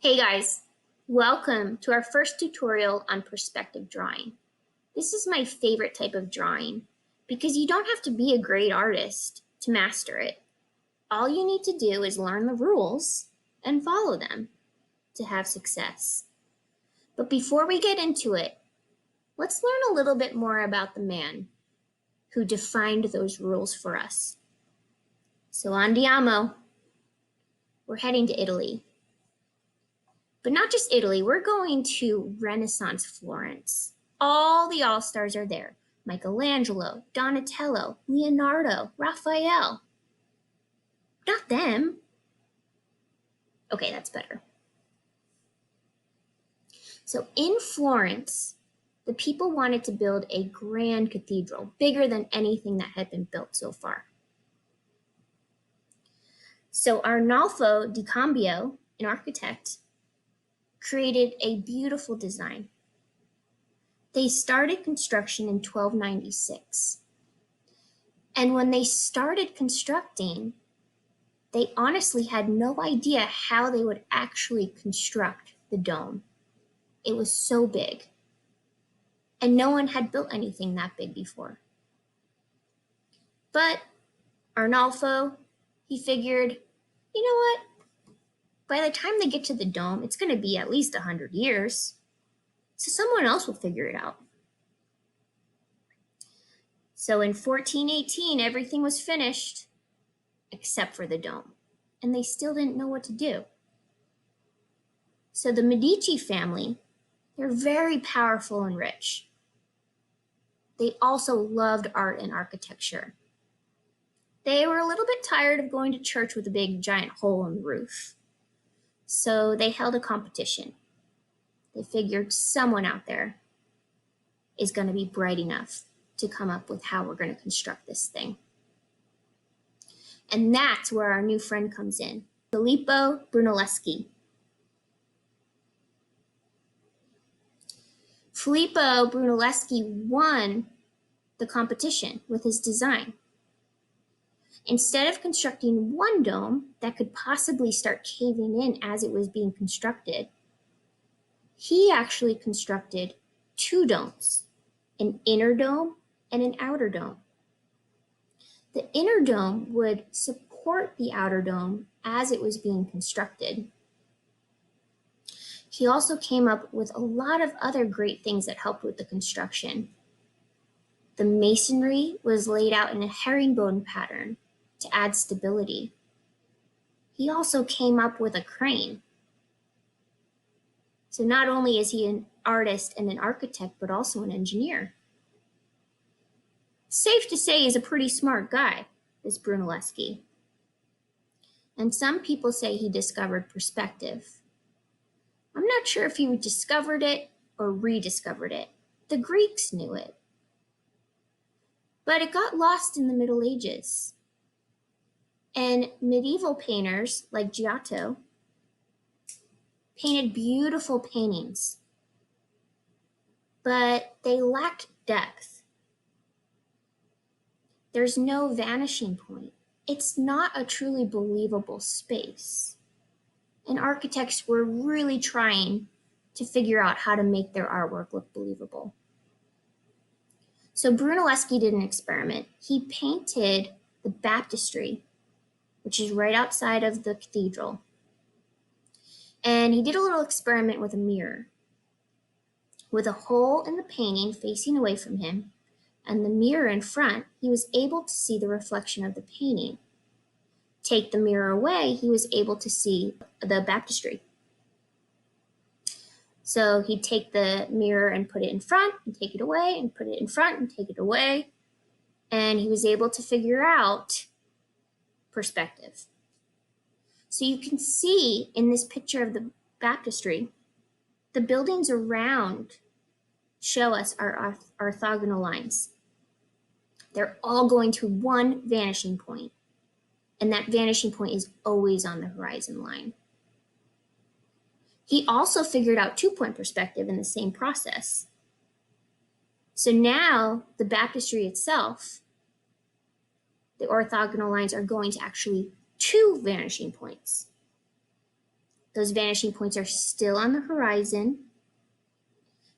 Hey guys, welcome to our first tutorial on perspective drawing. This is my favorite type of drawing because you don't have to be a great artist to master it. All you need to do is learn the rules and follow them to have success. But before we get into it, let's learn a little bit more about the man who defined those rules for us. So andiamo, we're heading to Italy. But not just Italy, we're going to Renaissance Florence. All the all-stars are there. Michelangelo, Donatello, Leonardo, Raphael. Not them. Okay, that's better. So in Florence, the people wanted to build a grand cathedral, bigger than anything that had been built so far. So Arnolfo di Cambio, an architect, created a beautiful design. They started construction in 1296. And when they started constructing, they honestly had no idea how they would actually construct the dome. It was so big. And no one had built anything that big before. But Arnolfo, he figured, you know what? By the time they get to the dome, it's going to be at least 100 years. So someone else will figure it out. So in 1418, everything was finished except for the dome. And they still didn't know what to do. So the Medici family, they're very powerful and rich. They also loved art and architecture. They were a little bit tired of going to church with a big giant hole in the roof. So they held a competition. They figured someone out there is going to be bright enough to come up with how we're going to construct this thing. And that's where our new friend comes in, Filippo Brunelleschi. Filippo Brunelleschi won the competition with his design. Instead of constructing one dome that could possibly start caving in as it was being constructed, he actually constructed two domes, an inner dome and an outer dome. The inner dome would support the outer dome as it was being constructed. He also came up with a lot of other great things that helped with the construction. The masonry was laid out in a herringbone pattern to add stability. He also came up with a crane. So not only is he an artist and an architect, but also an engineer. Safe to say he's a pretty smart guy, this Brunelleschi. And some people say he discovered perspective. I'm not sure if he discovered it or rediscovered it. The Greeks knew it. But it got lost in the Middle Ages. And medieval painters like Giotto painted beautiful paintings, but they lacked depth. There's no vanishing point. It's not a truly believable space. And architects were really trying to figure out how to make their artwork look believable. So Brunelleschi did an experiment. He painted the baptistry, which is right outside of the cathedral. And he did a little experiment with a mirror, with a hole in the painting facing away from him, and the mirror in front. He was able to see the reflection of the painting. Take the mirror away, he was able to see the baptistry. So he'd take the mirror and put it in front, and take it away, and put it in front, and take it away. And he was able to figure out perspective. So you can see in this picture of the baptistry, the buildings around show us our orthogonal lines. They're all going to one vanishing point, and that vanishing point is always on the horizon line. He also figured out two-point perspective in the same process. So now the baptistry itself, the orthogonal lines are going to actually two vanishing points. Those vanishing points are still on the horizon,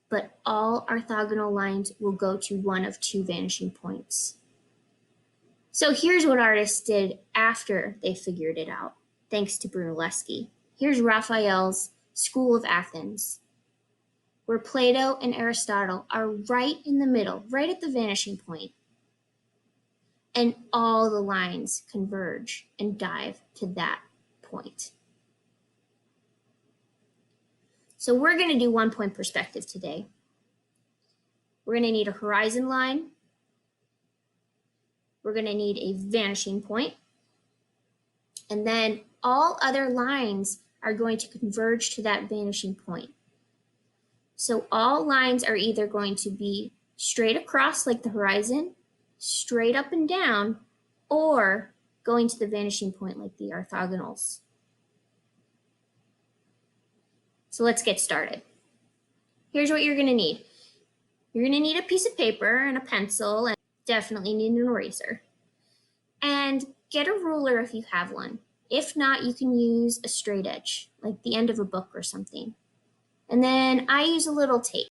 but all orthogonal lines will go to one of two vanishing points. So here's what artists did after they figured it out, thanks to Brunelleschi. Here's Raphael's School of Athens, where Plato and Aristotle are right in the middle, right at the vanishing point. And all the lines converge and dive to that point. So we're going to do one-point perspective today. We're going to need a horizon line. We're going to need a vanishing point. And then all other lines are going to converge to that vanishing point. So all lines are either going to be straight across like the horizon, straight up and down, or going to the vanishing point like the orthogonals. So let's get started. Here's what you're going to need. You're going to need a piece of paper and a pencil, and definitely need an eraser. And get a ruler if you have one. If not, you can use a straight edge, like the end of a book or something. And then I use a little tape.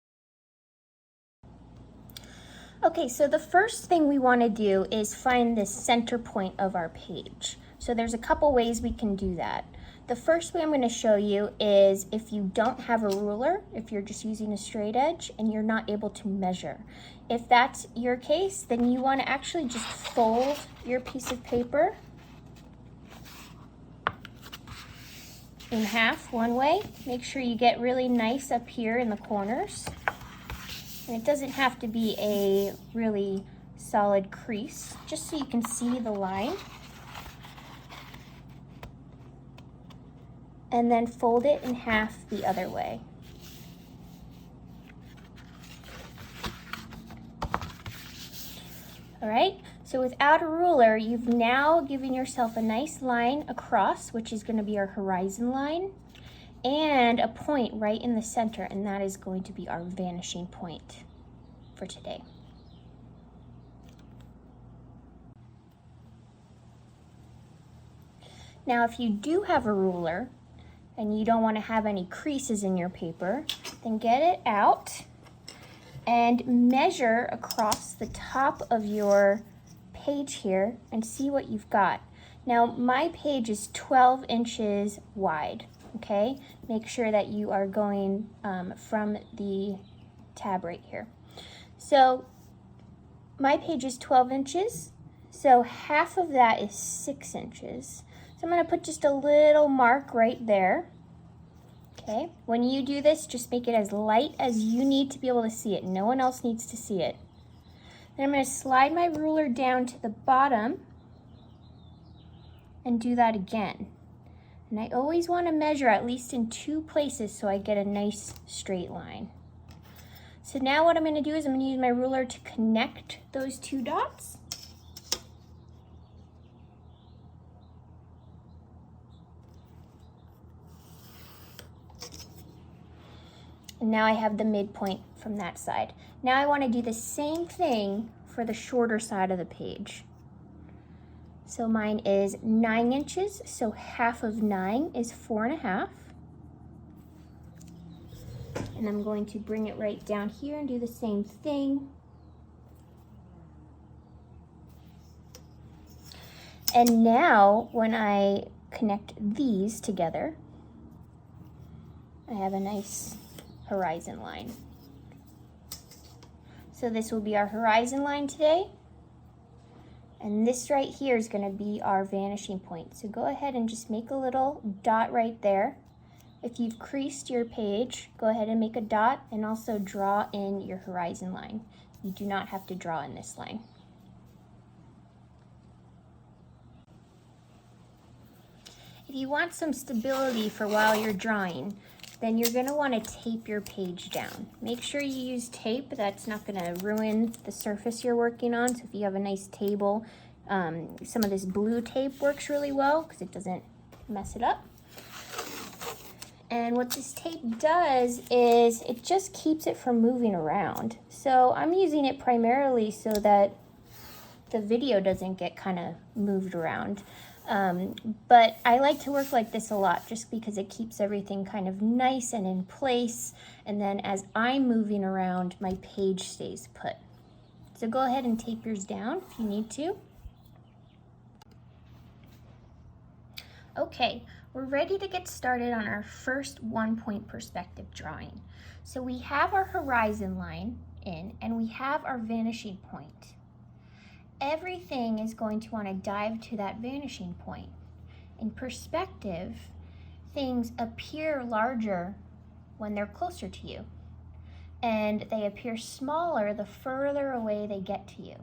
Okay, so the first thing we want to do is find the center point of our page. So there's a couple ways we can do that. The first way I'm going to show you is if you don't have a ruler, if you're just using a straight edge and you're not able to measure. If that's your case, then you want to actually just fold your piece of paper in half one way. Make sure you get really nice up here in the corners. And it doesn't have to be a really solid crease, just so you can see the line. And then fold it in half the other way. All right, so without a ruler, you've now given yourself a nice line across, which is going to be our horizon line, and a point right in the center, and that is going to be our vanishing point for today. Now, if you do have a ruler and you don't want to have any creases in your paper, then get it out and measure across the top of your page here and see what you've got. Now, my page is 12 inches wide, okay? Make sure that you are going from the tab right here. So my page is 12 inches, so half of that is 6 inches. So I'm going to put just a little mark right there. Okay, when you do this, just make it as light as you need to be able to see it. No one else needs to see it. Then I'm going to slide my ruler down to the bottom and do that again. And I always want to measure at least in 2 places so I get a nice straight line. So now what I'm going to do is I'm going to use my ruler to connect those 2 dots. And now I have the midpoint from that side. Now I want to do the same thing for the shorter side of the page. So mine is 9 inches, so half of 9 is 4.5. And I'm going to bring it right down here and do the same thing. And now when I connect these together, I have a nice horizon line. So this will be our horizon line today. And this right here is going to be our vanishing point. So go ahead and just make a little dot right there. If you've creased your page, go ahead and make a dot and also draw in your horizon line. You do not have to draw in this line. If you want some stability for while you're drawing, then you're going to want to tape your page down. Make sure you use tape. That's not going to ruin the surface you're working on. So if you have a nice table, some of this blue tape works really well because it doesn't mess it up. And what this tape does is it just keeps it from moving around. So I'm using it primarily so that the video doesn't get kind of moved around. But I like to work like this a lot just because it keeps everything kind of nice and in place. And then as I'm moving around, my page stays put. So go ahead and tape yours down if you need to. Okay, we're ready to get started on our first 1-point perspective drawing. So we have our horizon line in and we have our vanishing point. Everything is going to want to dive to that vanishing point. In perspective, things appear larger when they're closer to you, and they appear smaller the further away they get to you.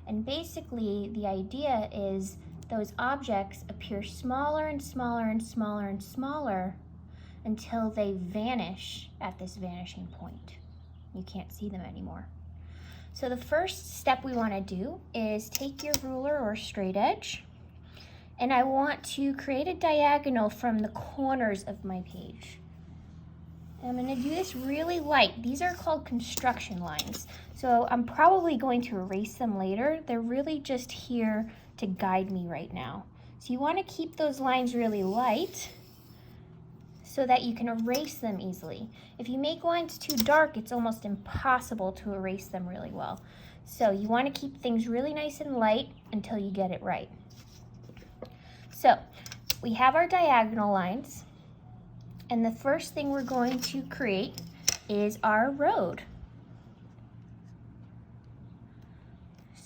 And basically, the idea is those objects appear smaller and smaller and smaller and smaller until they vanish at this vanishing point. You can't see them anymore. So the first step we want to do is take your ruler or straight edge, and I want to create a diagonal from the corners of my page. I'm going to do this really light. These are called construction lines. So I'm probably going to erase them later. They're really just here to guide me right now. So you want to keep those lines really light so that you can erase them easily. If you make lines too dark, it's almost impossible to erase them really well. So you want to keep things really nice and light until you get it right. So we have our diagonal lines, and the first thing we're going to create is our road.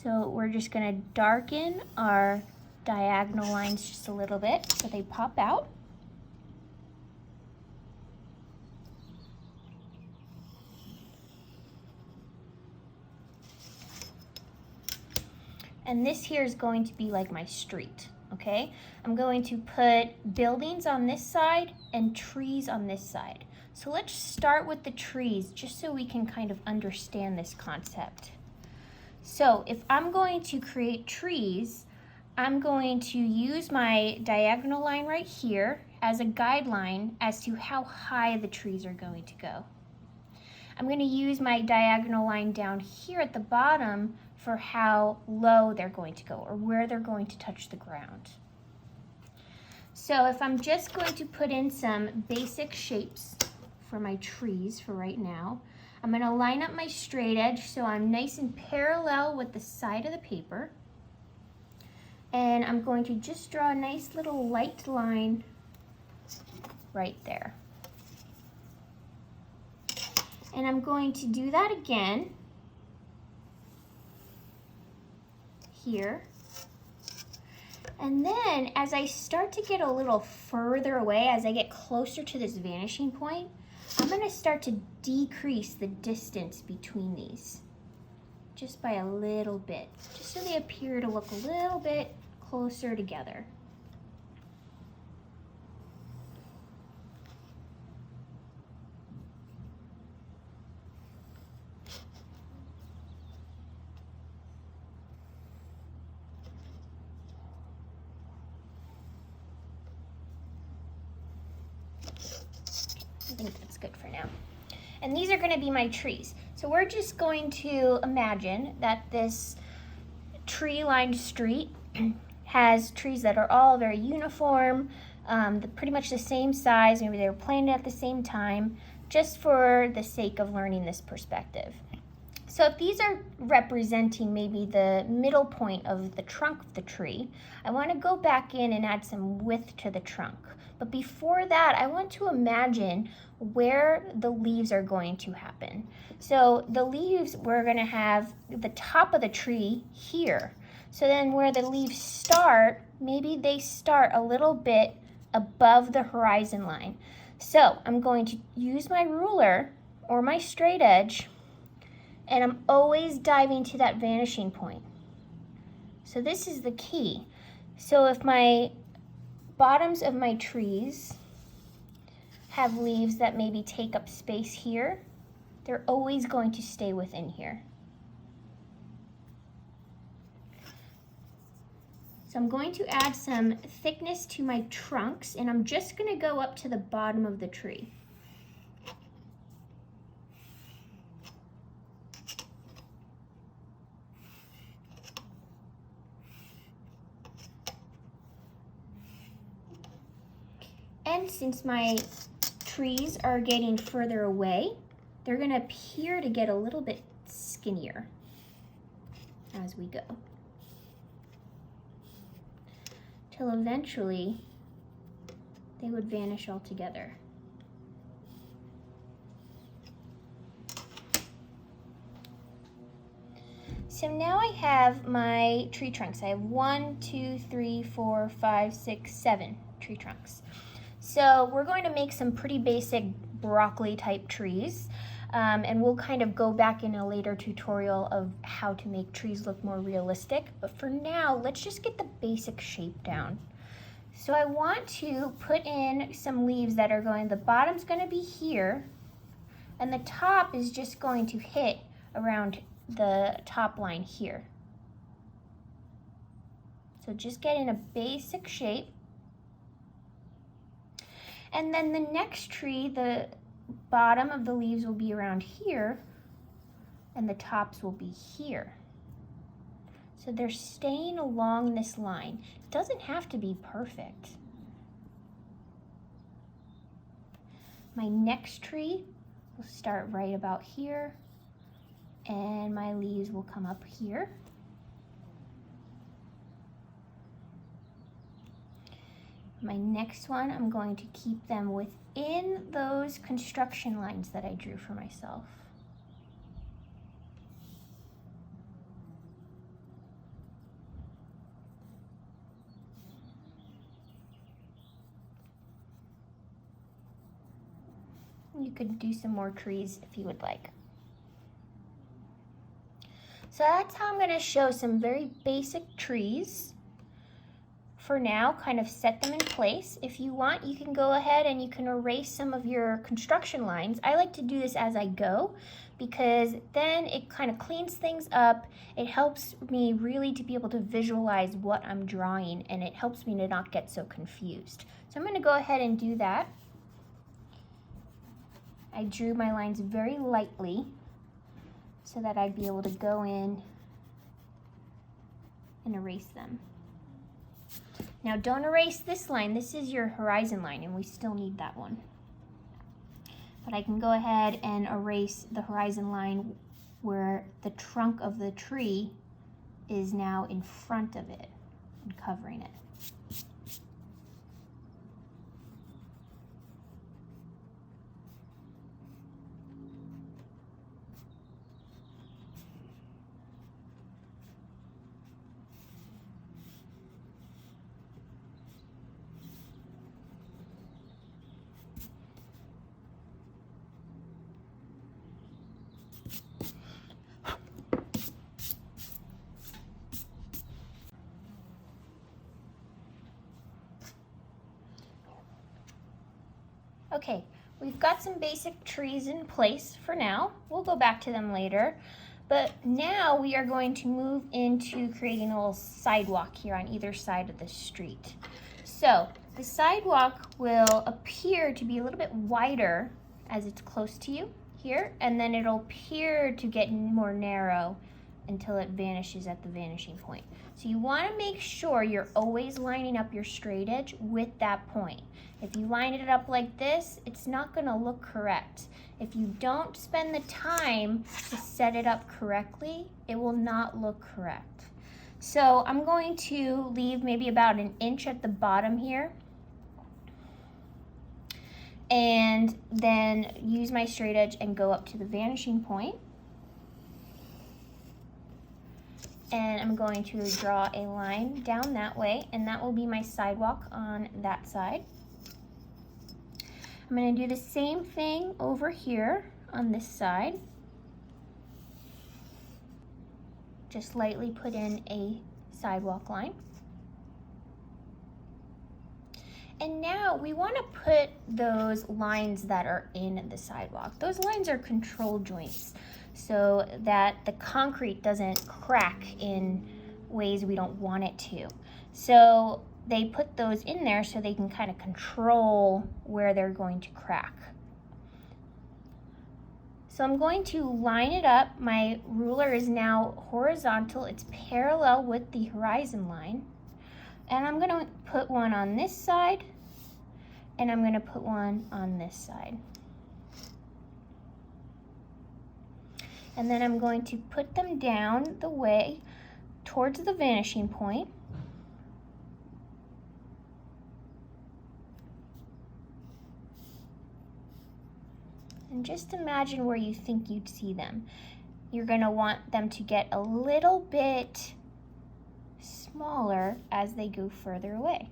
So we're just going to darken our diagonal lines just a little bit so they pop out. And this here is going to be like my street. Okay, I'm going to put buildings on this side and trees on this side. So let's start with the trees just so we can kind of understand this concept. So if I'm going to create trees, I'm going to use my diagonal line right here as a guideline as to how high the trees are going to go. I'm going to use my diagonal line down here at the bottom for how low they're going to go or where they're going to touch the ground. So if I'm just going to put in some basic shapes for my trees for right now, I'm going to line up my straight edge so I'm nice and parallel with the side of the paper. And I'm going to just draw a nice little light line right there. And I'm going to do that again here. And then as I start to get a little further away, as I get closer to this vanishing point, I'm going to start to decrease the distance between these just by a little bit, just so they appear to look a little bit closer together. I think that's good for now. And these are going to be my trees. So we're just going to imagine that this tree-lined street has trees that are all very uniform, pretty much the same size. Maybe they were planted at the same time, just for the sake of learning this perspective. So if these are representing maybe the middle point of the trunk of the tree, I want to go back in and add some width to the trunk. But before that, I want to imagine where the leaves are going to happen. So the leaves, we're going to have the top of the tree here. So then where the leaves start, maybe they start a little bit above the horizon line. So I'm going to use my ruler or my straight edge, and I'm always diving to that vanishing point. So this is the key. So if my bottoms of my trees have leaves that maybe take up space here, they're always going to stay within here. So I'm going to add some thickness to my trunks, and I'm just going to go up to the bottom of the tree. since my trees are getting further away, they're gonna appear to get a little bit skinnier as we go, till eventually they would vanish altogether. So now I have my tree trunks. I have 1, 2, 3, 4, 5, 6, 7 tree trunks. So we're going to make some pretty basic broccoli type trees. And we'll kind of go back in a later tutorial of how to make trees look more realistic. But for now, let's just get the basic shape down. So I want to put in some leaves that are going, the bottom's going to be here, and the top is just going to hit around the top line here. So just get in a basic shape. And then the next tree, the bottom of the leaves will be around here, and the tops will be here. So they're staying along this line. It doesn't have to be perfect. My next tree will start right about here, and my leaves will come up here. My next one, I'm going to keep them within those construction lines that I drew for myself. You could do some more trees if you would like. So that's how I'm going to show some very basic trees. For now, kind of set them in place. If you want, you can go ahead and you can erase some of your construction lines. I like to do this as I go because then it kind of cleans things up. It helps me really to be able to visualize what I'm drawing, and it helps me to not get so confused. So I'm going to go ahead and do that. I drew my lines very lightly so that I'd be able to go in and erase them. Now don't erase this line. This is your horizon line, and we still need that one. But I can go ahead and erase the horizon line where the trunk of the tree is now in front of it and covering it. Okay, we've got some basic trees in place for now. We'll go back to them later. But now we are going to move into creating a little sidewalk here on either side of the street. So the sidewalk will appear to be a little bit wider as it's close to you here, and then it'll appear to get more narrow until it vanishes at the vanishing point. So you want to make sure you're always lining up your straight edge with that point. If you line it up like this, it's not going to look correct. If you don't spend the time to set it up correctly, it will not look correct. So I'm going to leave maybe about 1 inch at the bottom here, and then use my straight edge and go up to the vanishing point. And I'm going to draw a line down that way, and that will be my sidewalk on that side. I'm going to do the same thing over here on this side. Just lightly put in a sidewalk line. And now we want to put those lines that are in the sidewalk. Those lines are control joints so that the concrete doesn't crack in ways we don't want it to. So they put those in there so they can kind of control where they're going to crack. So I'm going to line it up. My ruler is now horizontal. It's parallel with the horizon line. And I'm going to put one on this side and I'm going to put one on this side. And then I'm going to put them down the way towards the vanishing point. And just imagine where you think you'd see them. You're going to want them to get a little bit smaller as they go further away.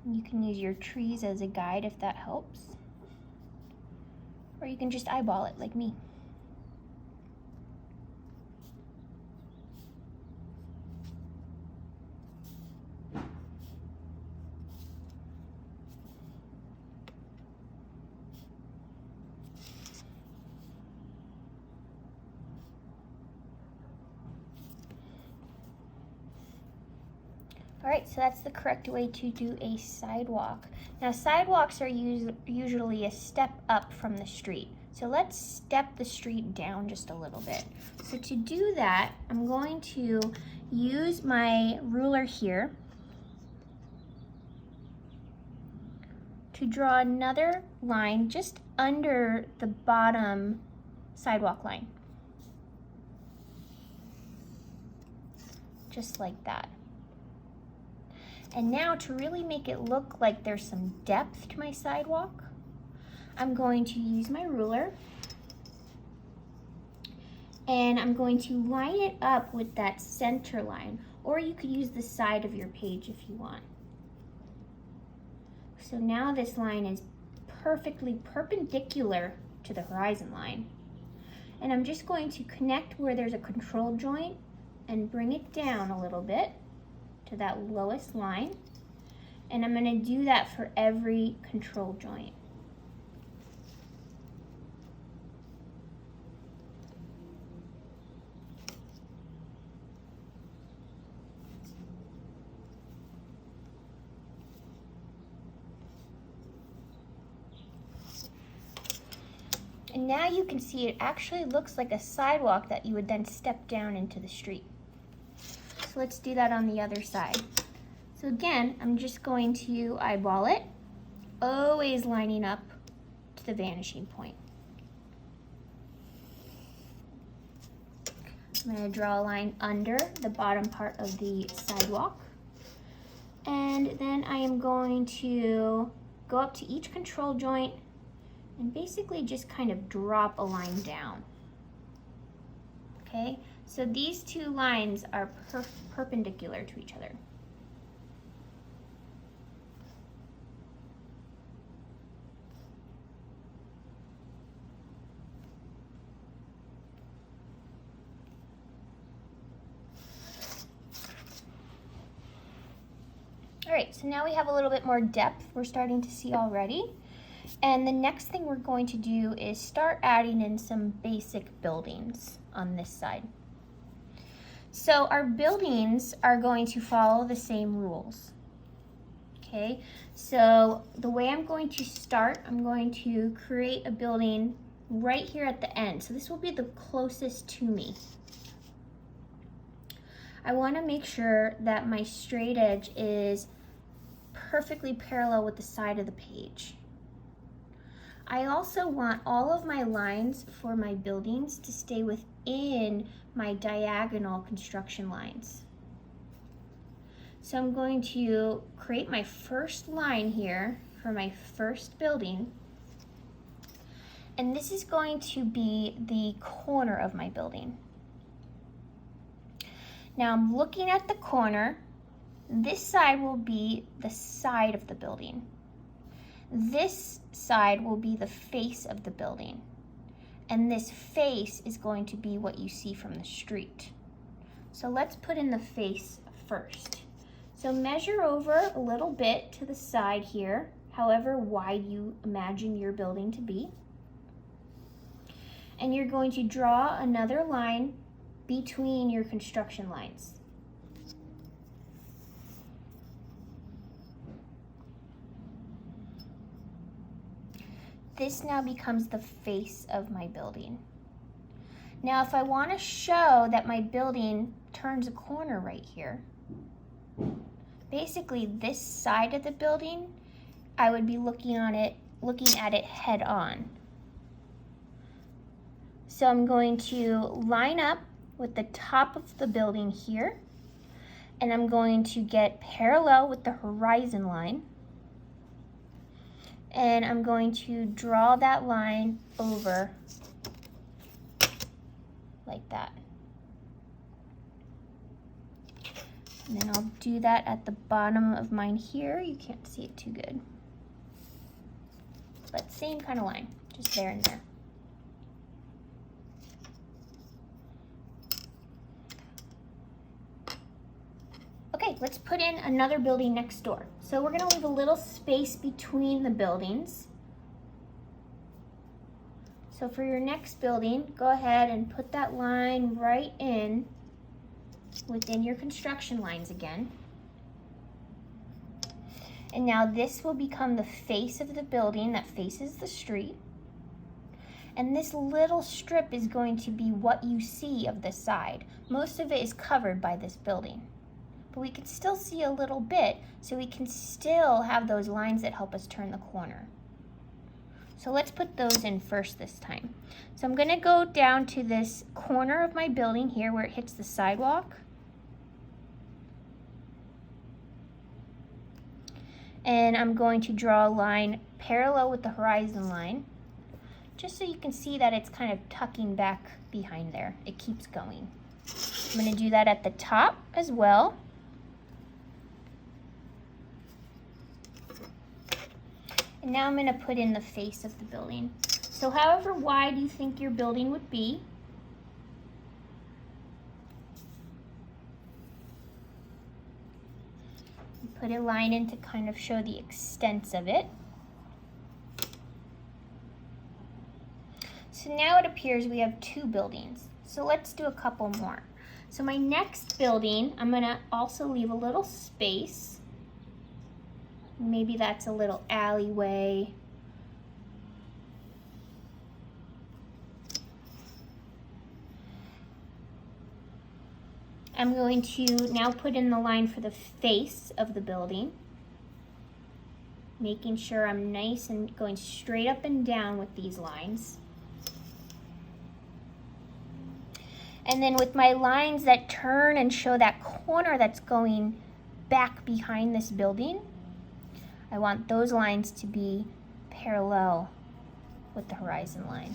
You can use your trees as a guide if that helps. Or you can just eyeball it like me. All right, so that's the correct way to do a sidewalk. Now, sidewalks are usually a step up from the street. So let's step the street down just a little bit. So to do that, I'm going to use my ruler here to draw another line just under the bottom sidewalk line. Just like that. And now to really make it look like there's some depth to my sidewalk, I'm going to use my ruler and I'm going to line it up with that center line, or you could use the side of your page if you want. So now this line is perfectly perpendicular to the horizon line. And I'm just going to connect where there's a control joint and bring it down a little bit to that lowest line, and I'm going to do that for every control joint. And now you can see it actually looks like a sidewalk that you would then step down into the street. So let's do that on the other side. So again, I'm just going to eyeball it, always lining up to the vanishing point. I'm going to draw a line under the bottom part of the sidewalk. And then I am going to go up to each control joint and basically just kind of drop a line down. Okay? So these two lines are perpendicular to each other. All right, so now we have a little bit more depth we're starting to see already. And the next thing we're going to do is start adding in some basic buildings on this side. So our buildings are going to follow the same rules. Okay, so the way I'm going to start, I'm going to create a building right here at the end. So this will be the closest to me. I want to make sure that my straight edge is perfectly parallel with the side of the page. I also want all of my lines for my buildings to stay within my diagonal construction lines. So I'm going to create my first line here for my first building. And this is going to be the corner of my building. Now I'm looking at the corner. This side will be the side of the building. This side will be the face of the building. And this face is going to be what you see from the street. So let's put in the face first. So measure over a little bit to the side here, however wide you imagine your building to be. And you're going to draw another line between your construction lines. This now becomes the face of my building. Now, if I want to show that my building turns a corner right here, basically this side of the building, I would be looking at it head on. So I'm going to line up with the top of the building here, and I'm going to get parallel with the horizon line, and I'm going to draw that line over like that. And then I'll do that at the bottom of mine here. You can't see it too good, but same kind of line, just there and there. Okay, let's put in another building next door. So we're gonna leave a little space between the buildings. So for your next building, go ahead and put that line right in within your construction lines again. And now this will become the face of the building that faces the street. And this little strip is going to be what you see of the side. Most of it is covered by this building. But we can still see a little bit, so we can still have those lines that help us turn the corner. So let's put those in first this time. So I'm gonna go down to this corner of my building here where it hits the sidewalk. And I'm going to draw a line parallel with the horizon line, just so you can see that it's kind of tucking back behind there. It keeps going. I'm gonna do that at the top as well. And now I'm going to put in the face of the building. So however wide you think your building would be, put a line in to kind of show the extent of it. So now it appears we have 2 buildings. So let's do a couple more. So my next building, I'm going to also leave a little space. Maybe that's a little alleyway. I'm going to now put in the line for the face of the building, making sure I'm nice and going straight up and down with these lines. And then with my lines that turn and show that corner that's going back behind this building, I want those lines to be parallel with the horizon line.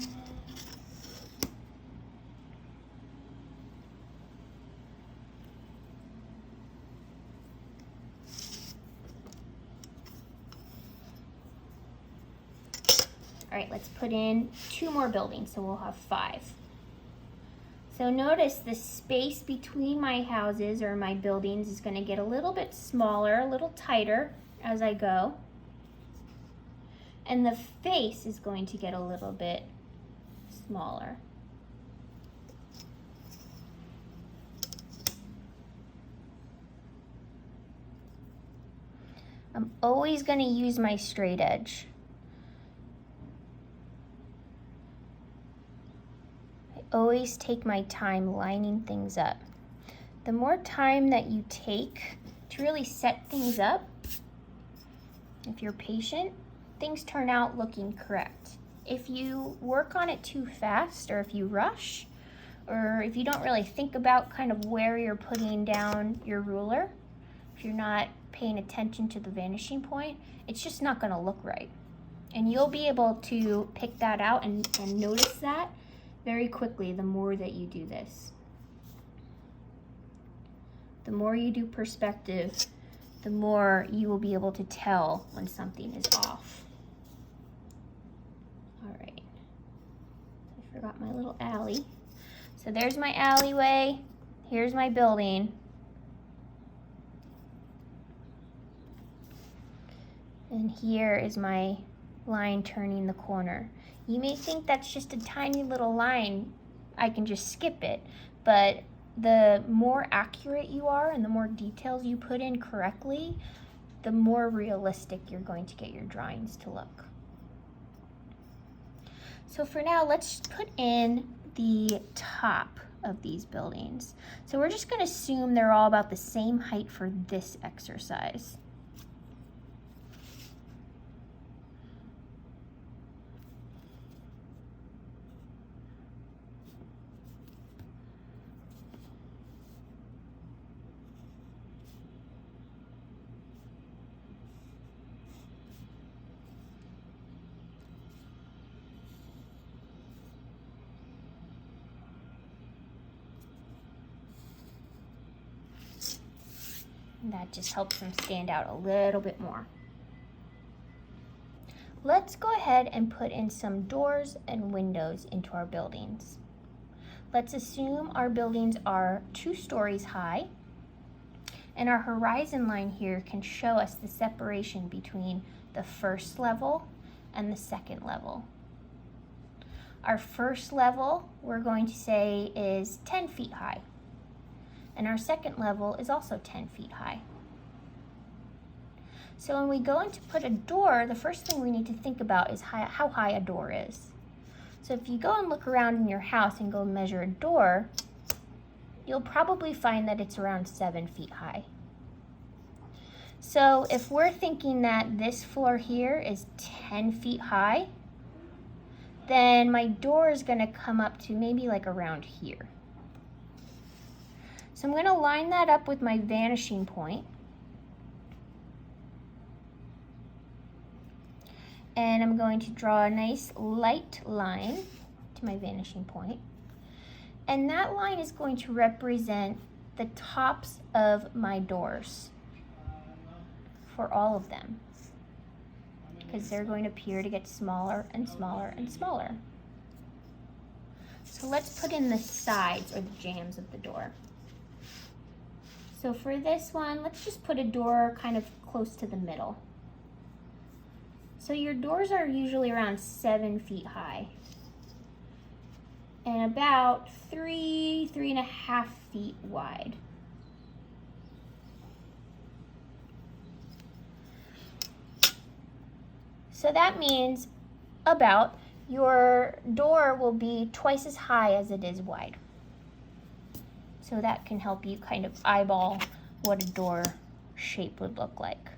All right, let's put in 2 more buildings, so we'll have 5. So notice the space between my houses or my buildings is going to get a little bit smaller, a little tighter as I go. And the face is going to get a little bit smaller. I'm always going to use my straight edge. I always take my time lining things up. The more time that you take to really set things up, if you're patient, things turn out looking correct. If you work on it too fast, or if you rush, or if you don't really think about kind of where you're putting down your ruler, if you're not paying attention to the vanishing point, it's just not going to look right. And you'll be able to pick that out and notice that very quickly the more that you do this. The more you do perspective, the more you will be able to tell when something is off. All right, I forgot my little alley. So there's my alleyway, here's my building. And here is my line turning the corner. You may think that's just a tiny little line, I can just skip it, but the more accurate you are and the more details you put in correctly, the more realistic you're going to get your drawings to look. So for now, let's put in the top of these buildings. So we're just going to assume they're all about the same height for this exercise. That just helps them stand out a little bit more. Let's go ahead and put in some doors and windows into our buildings. Let's assume our buildings are 2 stories high, and our horizon line here can show us the separation between the first level and the second level. Our first level, we're going to say, is 10 feet high. And our second level is also 10 feet high. So when we go in to put a door, the first thing we need to think about is how high a door is. So if you go and look around in your house and go measure a door, you'll probably find that it's around 7 feet high. So if we're thinking that this floor here is 10 feet high, then my door is going to come up to maybe like around here. So I'm going to line that up with my vanishing point. And I'm going to draw a nice light line to my vanishing point. And that line is going to represent the tops of my doors for all of them, because they're going to appear to get smaller and smaller and smaller. So let's put in the sides or the jambs of the door. So for this one, let's just put a door kind of close to the middle. So your doors are usually around 7 feet high and about 3.5 feet wide. So that means about your door will be twice as high as it is wide. So that can help you kind of eyeball what a door shape would look like.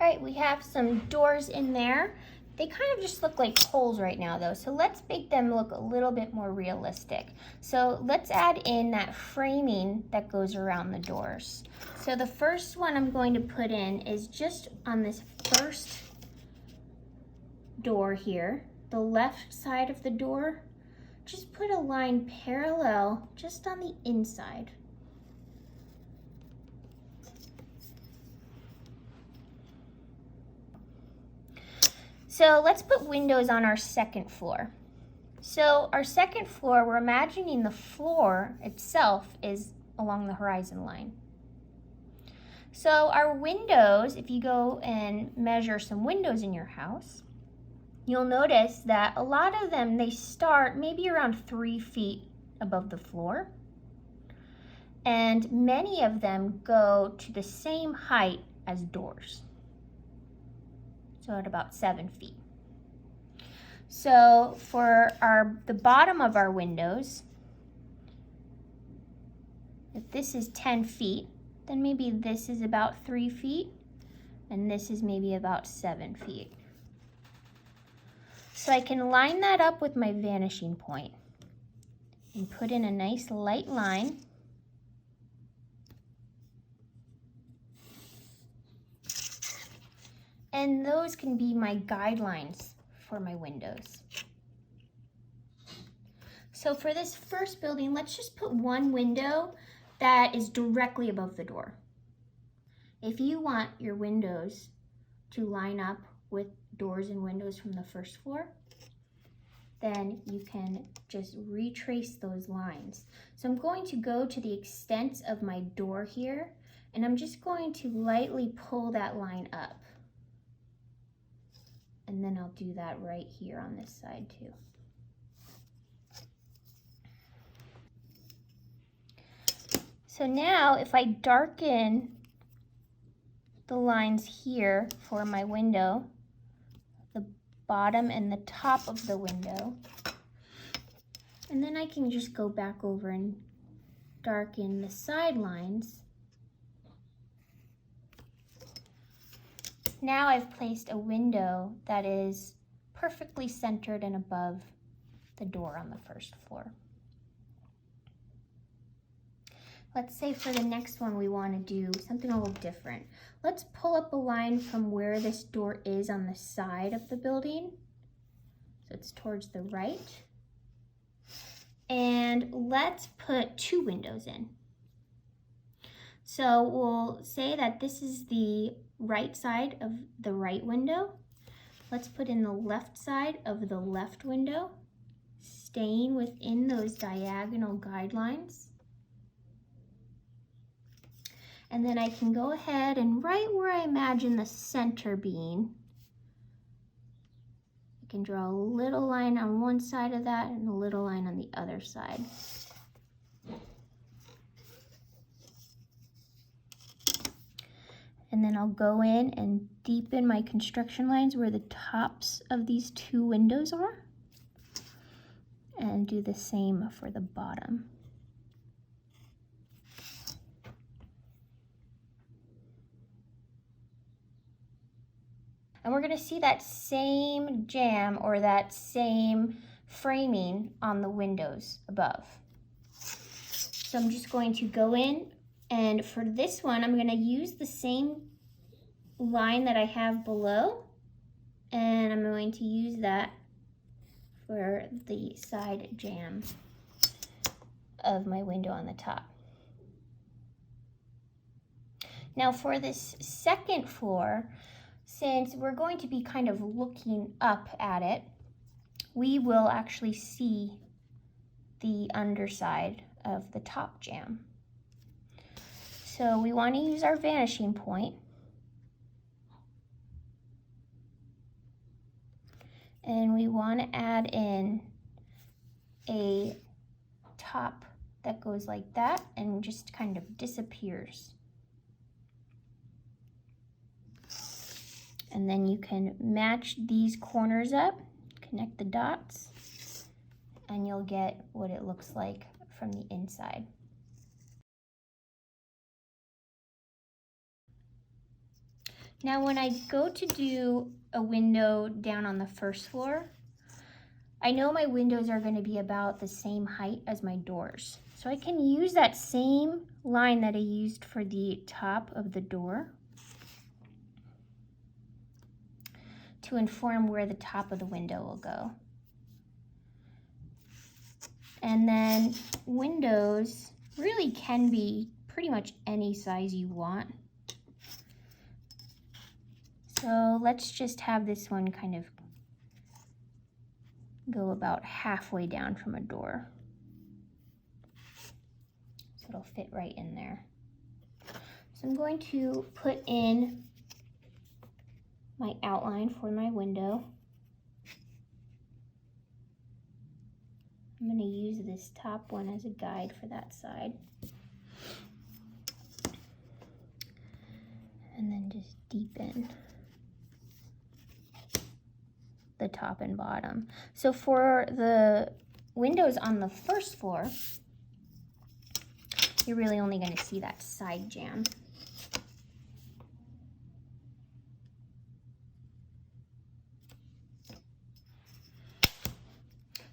All right, we have some doors in there. They kind of just look like holes right now though, so let's make them look a little bit more realistic. So let's add in that framing that goes around the doors. So the first one I'm going to put in is just on this first door here, the left side of the door. Just put a line parallel just on the inside. So let's put windows on our second floor. So our second floor, we're imagining the floor itself is along the horizon line. So our windows, if you go and measure some windows in your house, you'll notice that a lot of them, they start maybe around 3 feet above the floor. And many of them go to the same height as doors. So at about 7 feet. So for the bottom of our windows, if this is 10 feet, then maybe this is about 3 feet, and this is maybe about 7 feet. So I can line that up with my vanishing point and put in a nice light line. And those can be my guidelines for my windows. So for this first building, let's just put one window that is directly above the door. If you want your windows to line up with doors and windows from the first floor, then you can just retrace those lines. So I'm going to go to the extent of my door here, And I'm just going to lightly pull that line up. And then I'll do that right here on this side too. So now if I darken the lines here for my window, the bottom and the top of the window, and then I can just go back over and darken the side lines. Now I've placed a window that is perfectly centered and above the door on the first floor. Let's say for the next one we want to do something a little different. Let's pull up a line from where this door is on the side of the building. So it's towards the right. And let's put 2 windows in. So we'll say that this is the right side of the right window. Let's put in the left side of the left window, staying within those diagonal guidelines. And then I can go ahead and right where I imagine the center being, I can draw a little line on one side of that and a little line on the other side. And then I'll go in and deepen my construction lines where the tops of these 2 windows are, and do the same for the bottom. And we're going to see that same jamb or that same framing on the windows above. So I'm just going to go in, and for this one, I'm going to use the same line that I have below, and I'm going to use that for the side jamb of my window on the top. Now for this second floor, since we're going to be kind of looking up at it, we will actually see the underside of the top jamb. So we want to use our vanishing point. And we want to add in a top that goes like that and just kind of disappears. And then you can match these corners up, connect the dots, and you'll get what it looks like from the inside. Now when I go to do a window down on the first floor, I know my windows are going to be about the same height as my doors. So I can use that same line that I used for the top of the door to inform where the top of the window will go. And then windows really can be pretty much any size you want. So let's just have this one kind of go about halfway down from a door. So it'll fit right in there. So I'm going to put in my outline for my window. I'm going to use this top one as a guide for that side. And then just deepen the top and bottom. So for the windows on the first floor, you're really only going to see that side jamb.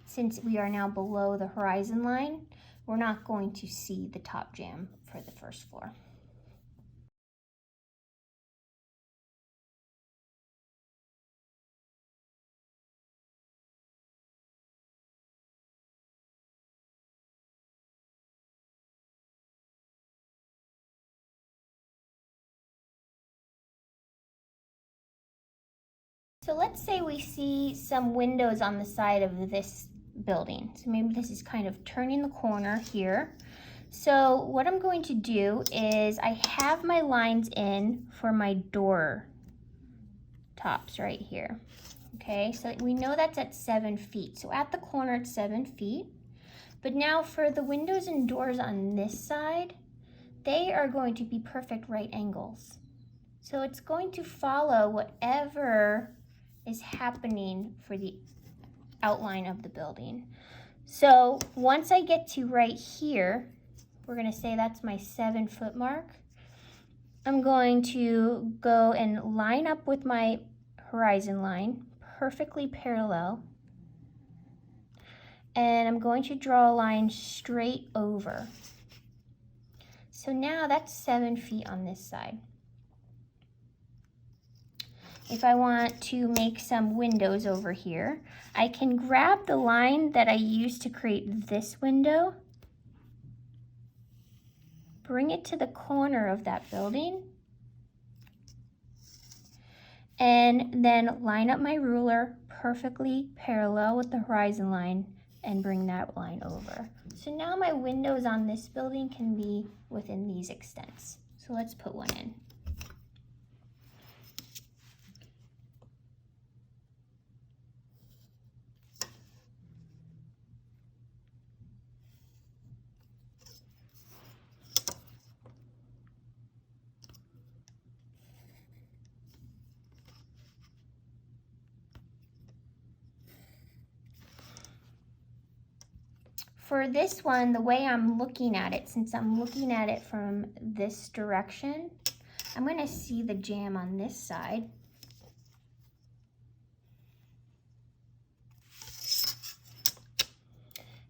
Since we are now below the horizon line, we're not going to see the top jamb for the first floor. So let's say we see some windows on the side of this building. So maybe this is kind of turning the corner here. So what I'm going to do is I have my lines in for my door tops right here. Okay, so we know that's at 7 feet. So at the corner it's 7 feet. But now for the windows and doors on this side, they are going to be perfect right angles. So it's going to follow whatever is happening for the outline of the building. So once I get to right here, we're going to say that's my 7 foot mark. I'm going to go and line up with my horizon line, perfectly parallel. And I'm going to draw a line straight over. So now that's 7 feet on this side. If I want to make some windows over here, I can grab the line that I used to create this window, bring it to the corner of that building, and then line up my ruler perfectly parallel with the horizon line and bring that line over. So now my windows on this building can be within these extents. So let's put one in. For this one, the way I'm looking at it, since I'm looking at it from this direction, I'm going to see the jamb on this side.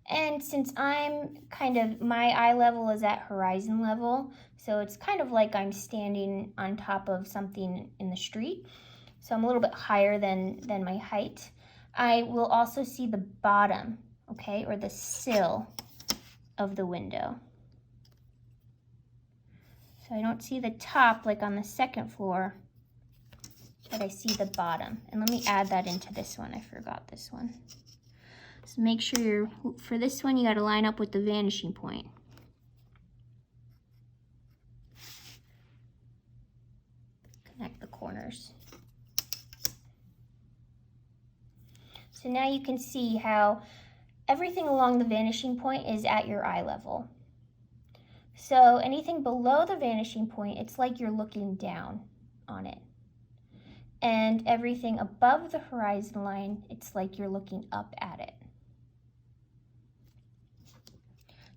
And since I'm my eye level is at horizon level, so it's kind of like I'm standing on top of something in the street. So I'm a little bit higher than my height. I will also see the bottom, okay, or the sill of the window. So I don't see the top like on the second floor, but I see the bottom. And let me add that into this one. I forgot this one. So make sure for this one, you got to line up with the vanishing point. Connect the corners. So now you can see how everything along the vanishing point is at your eye level. So anything below the vanishing point, it's like you're looking down on it. And everything above the horizon line, it's like you're looking up at it.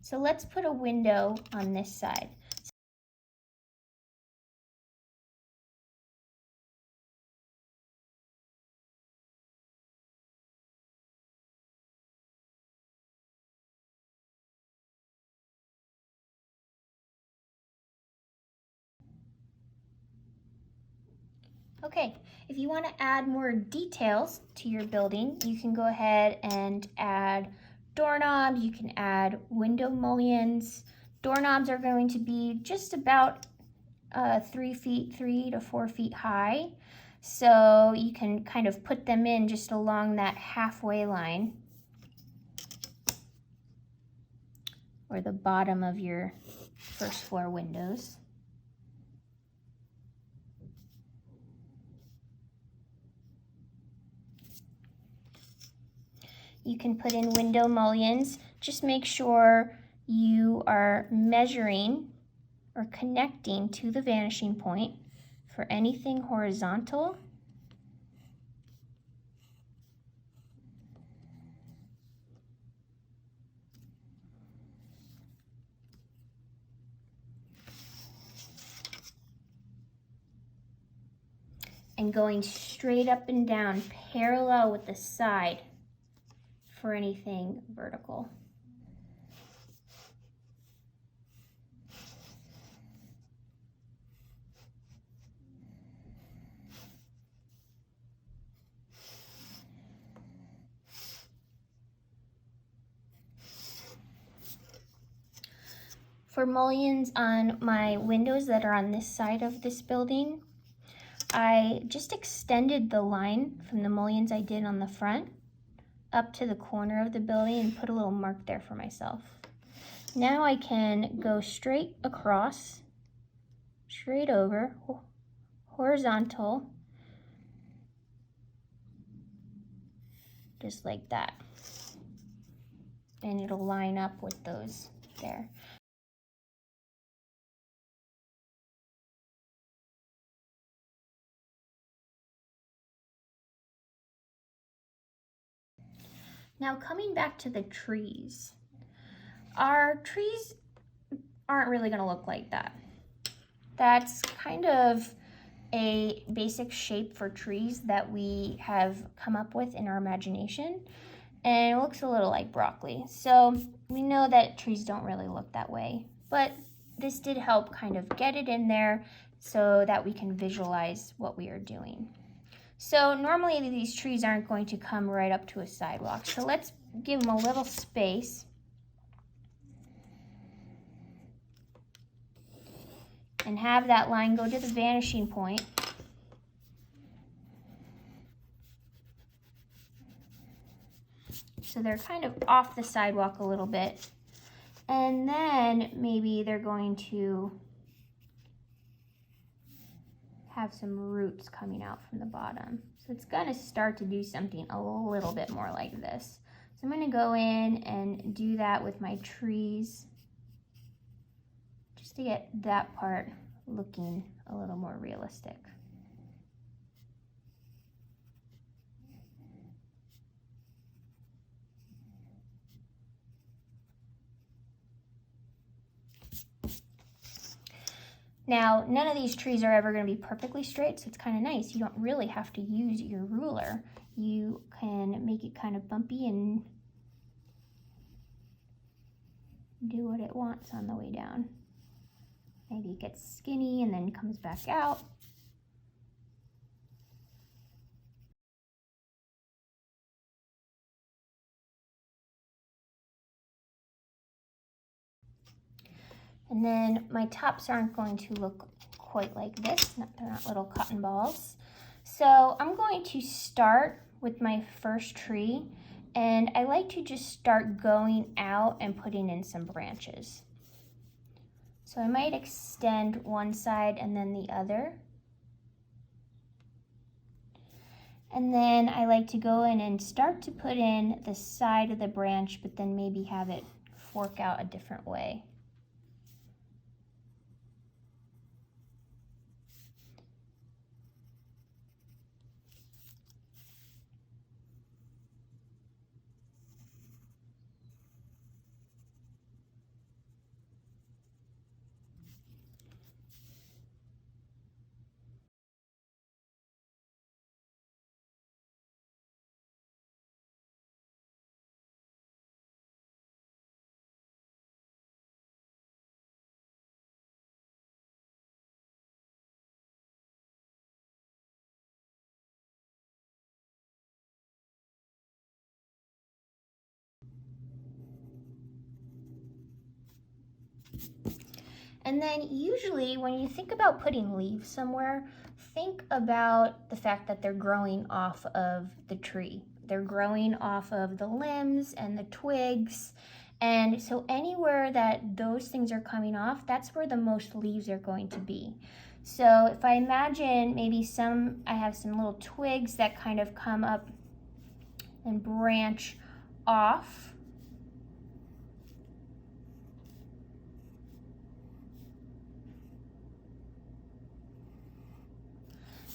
So let's put a window on this side. Okay, if you want to add more details to your building, you can go ahead and add doorknobs, you can add window mullions. Doorknobs are going to be just about 3 to 4 feet high. So you can kind of put them in just along that halfway line or the bottom of your first floor windows. You can put in window mullions. Just make sure you are measuring or connecting to the vanishing point for anything horizontal. And going straight up and down parallel with the side for anything vertical. For mullions on my windows that are on this side of this building, I just extended the line from the mullions I did on the front up to the corner of the building and put a little mark there for myself. Now I can go straight across, straight over, horizontal, just like that. And it'll line up with those there. Now coming back to the trees. Our trees aren't really gonna look like that. That's kind of a basic shape for trees that we have come up with in our imagination, and it looks a little like broccoli. So we know that trees don't really look that way, but this did help kind of get it in there so that we can visualize what we are doing. So normally these trees aren't going to come right up to a sidewalk. So let's give them a little space. And have that line go to the vanishing point. So they're kind of off the sidewalk a little bit. And then maybe they're going to have some roots coming out from the bottom. So it's gonna start to do something a little bit more like this. So I'm gonna go in and do that with my trees, just to get that part looking a little more realistic. Now, none of these trees are ever going to be perfectly straight, so it's kind of nice. You don't really have to use your ruler. You can make it kind of bumpy and do what it wants on the way down. Maybe it gets skinny and then comes back out. And then my tops aren't going to look quite like this. They're not little cotton balls. So I'm going to start with my first tree, and I like to just start going out and putting in some branches. So I might extend one side and then the other. And then I like to go in and start to put in the side of the branch, but then maybe have it fork out a different way. And then usually when you think about putting leaves somewhere, think about the fact that they're growing off of the tree. They're growing off of the limbs and the twigs. And so anywhere that those things are coming off, that's where the most leaves are going to be. So if I imagine maybe I have some little twigs that kind of come up and branch off.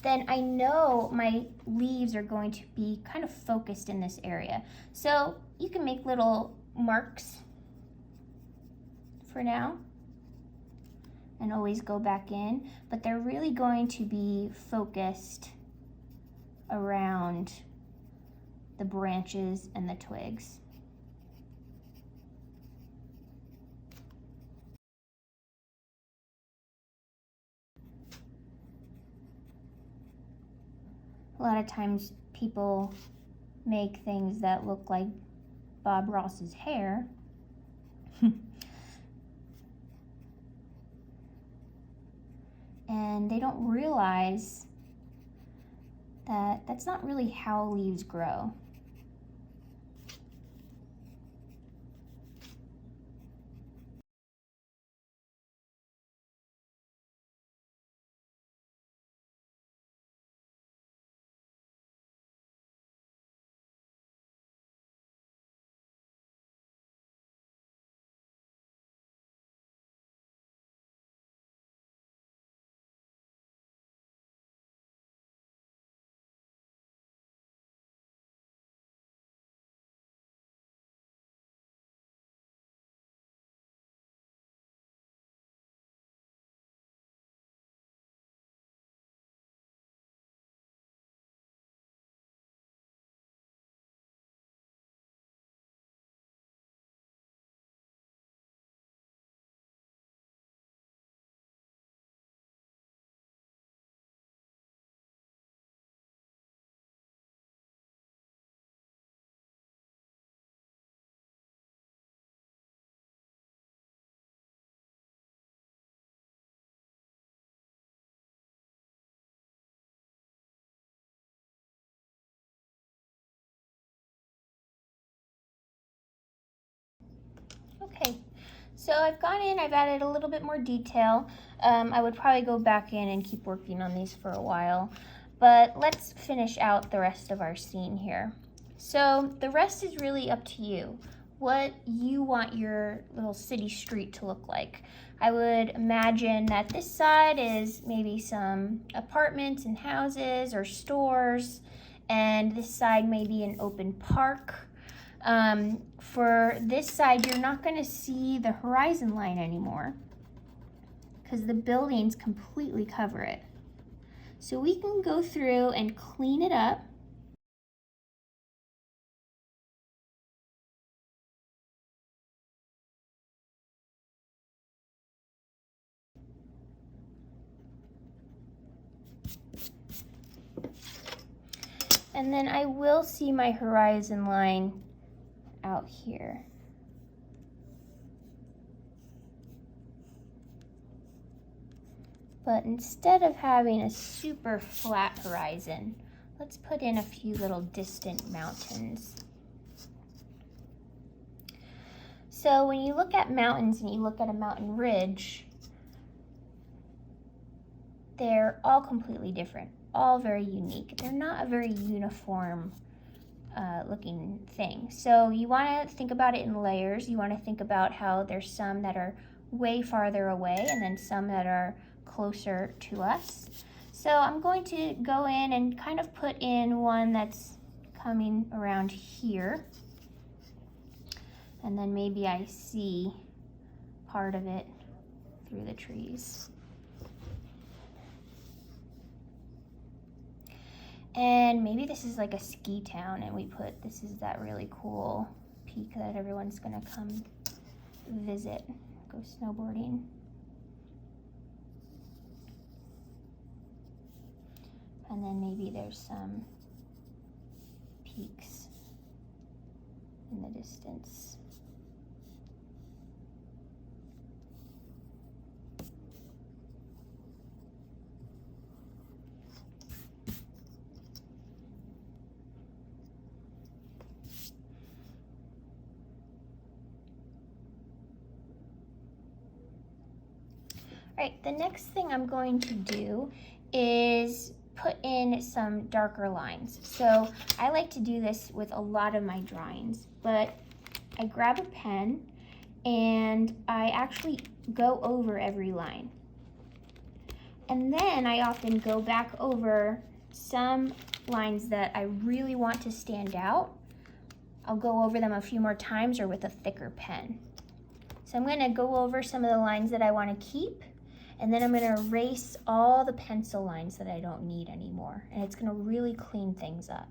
Then I know my leaves are going to be kind of focused in this area. So you can make little marks for now and always go back in, but they're really going to be focused around the branches and the twigs. A lot of times people make things that look like Bob Ross's hair. And they don't realize that that's not really how leaves grow. Okay, so I've gone in, I've added a little bit more detail. I would probably go back in and keep working on these for a while, but let's finish out the rest of our scene here. So the rest is really up to you, what you want your little city street to look like. I would imagine that this side is maybe some apartments and houses or stores, and this side may be an open park. For this side, you're not going to see the horizon line anymore because the buildings completely cover it. So we can go through and clean it up. And then I will see my horizon line out here. But instead of having a super flat horizon, let's put in a few little distant mountains. So when you look at mountains and you look at a mountain ridge, they're all completely different, all very unique. They're not a very uniform looking thing. So you want to think about it in layers. You want to think about how there's some that are way farther away and then some that are closer to us. So I'm going to go in and kind of put in one that's coming around here. And then maybe I see part of it through the trees. And maybe this is like a ski town and we put, this is that really cool peak that everyone's gonna come visit, go snowboarding. And then maybe there's some peaks in the distance. All right, the next thing I'm going to do is put in some darker lines. So I like to do this with a lot of my drawings, but I grab a pen and I actually go over every line. And then I often go back over some lines that I really want to stand out. I'll go over them a few more times or with a thicker pen. So I'm going to go over some of the lines that I want to keep, and then I'm going to erase all the pencil lines that I don't need anymore. And it's going to really clean things up.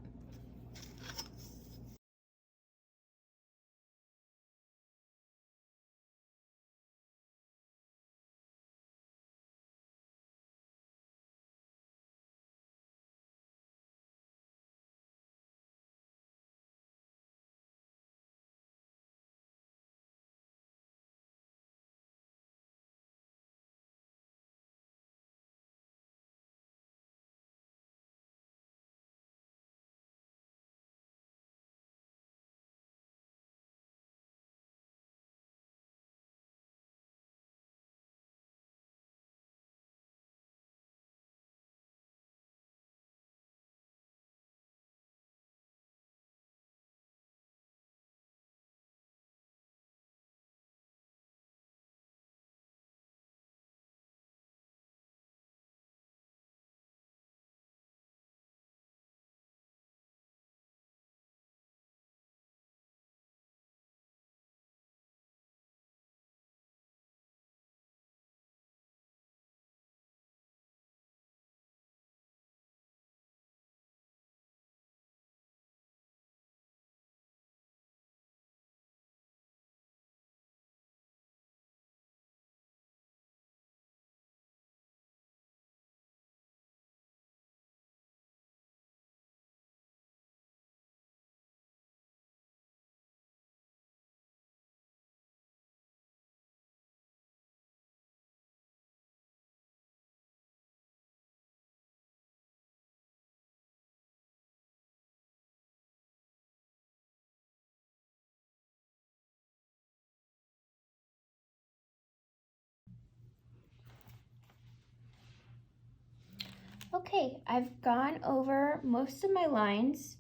Okay, I've gone over most of my lines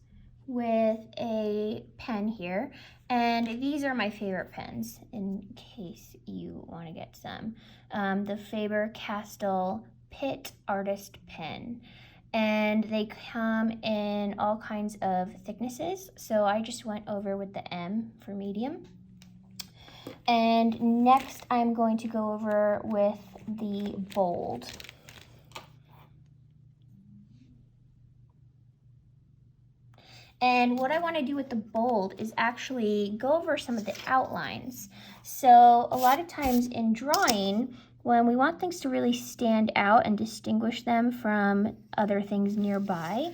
with a pen here, and these are my favorite pens in case you want to get some. The Faber-Castell Pitt Artist Pen, and they come in all kinds of thicknesses, so I just went over with the M for medium. And next I'm going to go over with the bold. And what I want to do with the bold is actually go over some of the outlines. So a lot of times in drawing, when we want things to really stand out and distinguish them from other things nearby,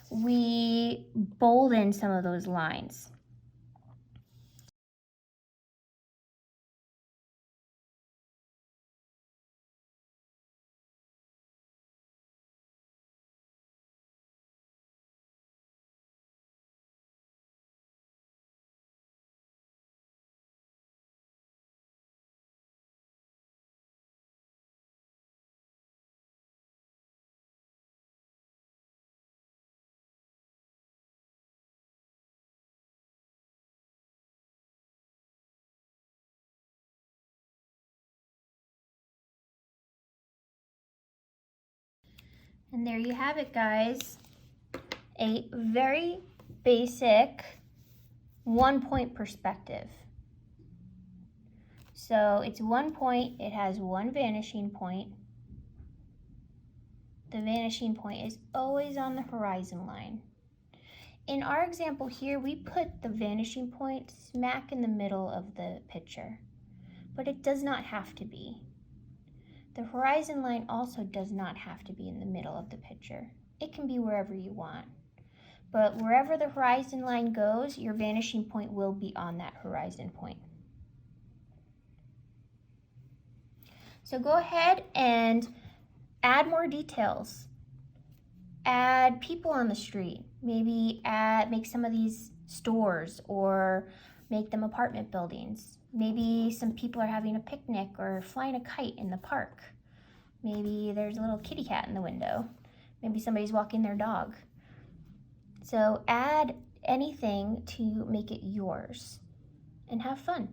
we bold in some of those lines. And there you have it, guys. A very basic one-point perspective. So it's 1 point, it has one vanishing point. The vanishing point is always on the horizon line. In our example here, we put the vanishing point smack in the middle of the picture, but it does not have to be. The horizon line also does not have to be in the middle of the picture. It can be wherever you want. But wherever the horizon line goes, your vanishing point will be on that horizon point. So go ahead and add more details. Add people on the street. Maybe make some of these stores or make them apartment buildings. Maybe some people are having a picnic or flying a kite in the park. Maybe there's a little kitty cat in the window. Maybe somebody's walking their dog. So add anything to make it yours and have fun.